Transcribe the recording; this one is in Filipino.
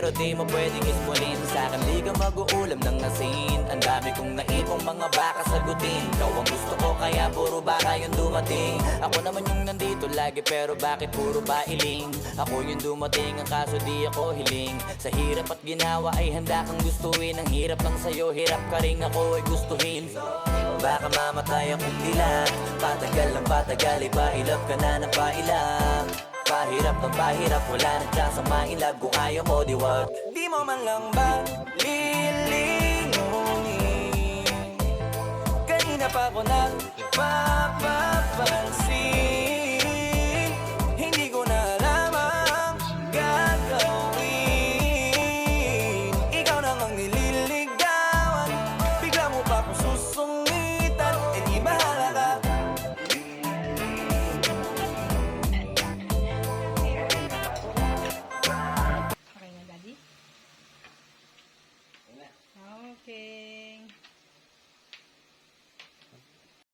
pero di mo pwedeng ismulin. Sa'kin di ka mag-uulam ng asin. Ang dami kong naipong mga baka sagutin. Ikaw ang gusto ko kaya puro baka yung dumating. Ako naman yung nandito lagi pero bakit puro bailing? Ako yung dumating ang kaso di ako hiling. Sa hirap at ginawa ay handa kang gustuin. Ang hirap lang sa'yo, hirap ka rin ako ay gustuhin. Baka mamatay akong dilat. Patagal ng patagal, ipailap ka na ng pailap. Pahirap ng pahirap, wala nang chance ang mailab. Kung ayaw mo, di wag. Di mo man lang ba lilingunin? Kanina pa ko nagpapapansin. Hindi ko na alam ang gagawin. Ikaw namang nililigawan, bigla mo pa kung susungitan. E di bahala ka. Okay na, Daddy? Okay.